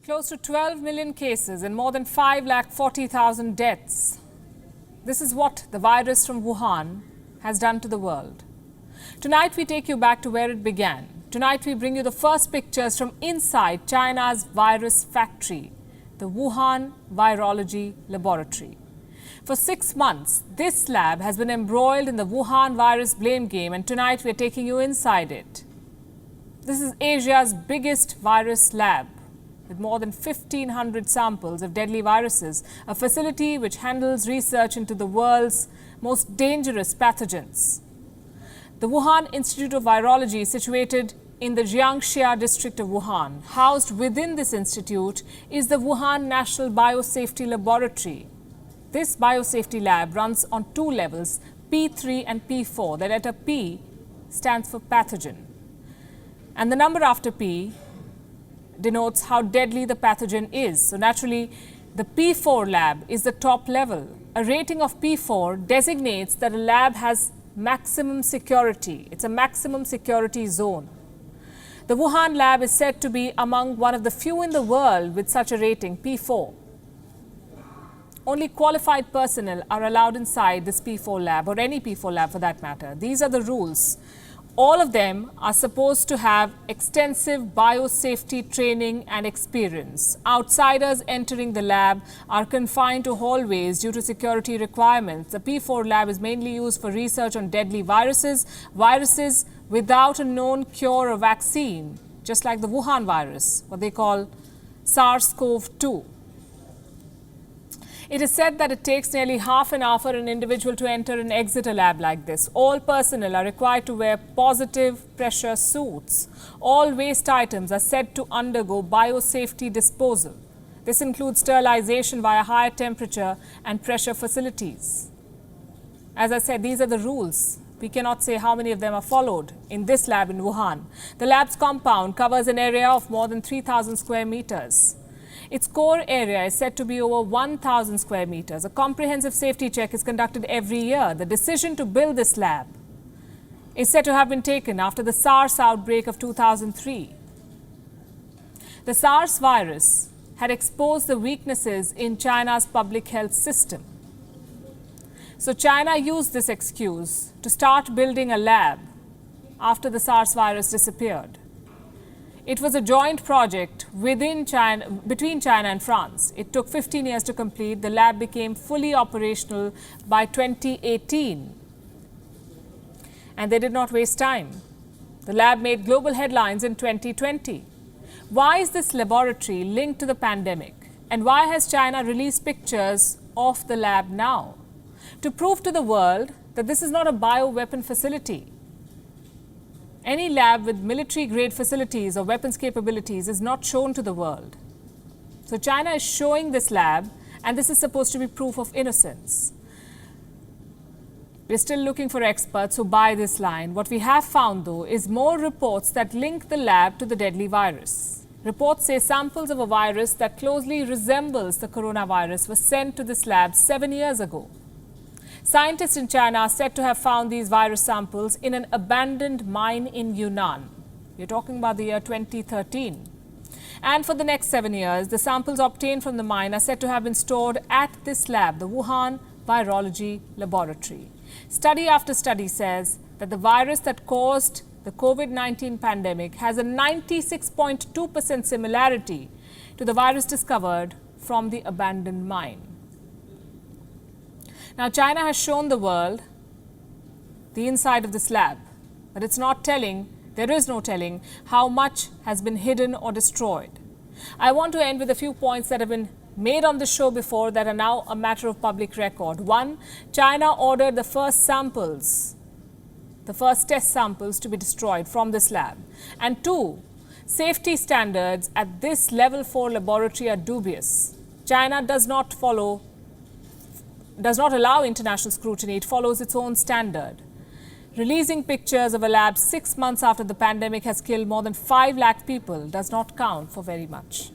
Close to 12 million cases and more than 5,40,000 deaths. This is what the virus from Wuhan has done to the world. Tonight we take you back to where it began. Tonight we bring you the first pictures from inside China's virus factory, the Wuhan Virology Laboratory. For 6 months, this lab has been embroiled in the Wuhan virus blame game, and tonight we are taking you inside it. This is Asia's biggest virus lab, with more than 1,500 samples of deadly viruses, a facility which handles research into the world's most dangerous pathogens. The Wuhan Institute of Virology is situated in the Jiangxia district of Wuhan. Housed within this institute is the Wuhan National Biosafety Laboratory. This biosafety lab runs on 2 levels, P3 and P4. The letter P stands for pathogen. And the number after P denotes how deadly the pathogen is. So naturally, the P4 lab is the top level. A rating of P4 designates that a lab has maximum security. It's a maximum security zone. The Wuhan lab is said to be among one of the few in the world with such a rating, P4. Only qualified personnel are allowed inside this P4 lab, or any P4 lab for that matter. These are the rules. All of them are supposed to have extensive biosafety training and experience. Outsiders entering the lab are confined to hallways due to security requirements. The P4 lab is mainly used for research on deadly viruses without a known cure or vaccine, just like the Wuhan virus, what they call SARS-CoV-2. It is said that it takes nearly half an hour for an individual to enter and exit a lab like this. All personnel are required to wear positive pressure suits. All waste items are said to undergo biosafety disposal. This includes sterilization via higher temperature and pressure facilities. As I said, these are the rules. We cannot say how many of them are followed in this lab in Wuhan. The lab's compound covers an area of more than 3,000 square meters. Its core area is said to be over 1,000 square meters. A comprehensive safety check is conducted every year. The decision to build this lab is said to have been taken after the SARS outbreak of 2003. The SARS virus had exposed the weaknesses in China's public health system. So China used this excuse to start building a lab after the SARS virus disappeared. It was a joint project between China and France. It took 15 years to complete. The lab became fully operational by 2018. And they did not waste time. The lab made global headlines in 2020. Why is this laboratory linked to the pandemic? And why has China released pictures of the lab now? To prove to the world that this is not a bioweapon facility. Any lab with military-grade facilities or weapons capabilities is not shown to the world. So China is showing this lab, and this is supposed to be proof of innocence. We're still looking for experts who buy this line. What we have found, though, is more reports that link the lab to the deadly virus. Reports say samples of a virus that closely resembles the coronavirus were sent to this lab 7 years ago. Scientists in China are said to have found these virus samples in an abandoned mine in Yunnan. We're talking about the year 2013. And for the next 7 years, the samples obtained from the mine are said to have been stored at this lab, the Wuhan Virology Laboratory. Study after study says that the virus that caused the COVID-19 pandemic has a 96.2% similarity to the virus discovered from the abandoned mine. Now, China has shown the world the inside of this lab, but it's not telling, there is no telling, how much has been hidden or destroyed. I want to end with a few points that have been made on the show before that are now a matter of public record. 1, China ordered the first test samples to be destroyed from this lab. And 2, safety standards at this level 4 laboratory are dubious. China does not allow international scrutiny. It follows its own standard. Releasing pictures of a lab 6 months after the pandemic has killed more than 5 lakh people does not count for very much.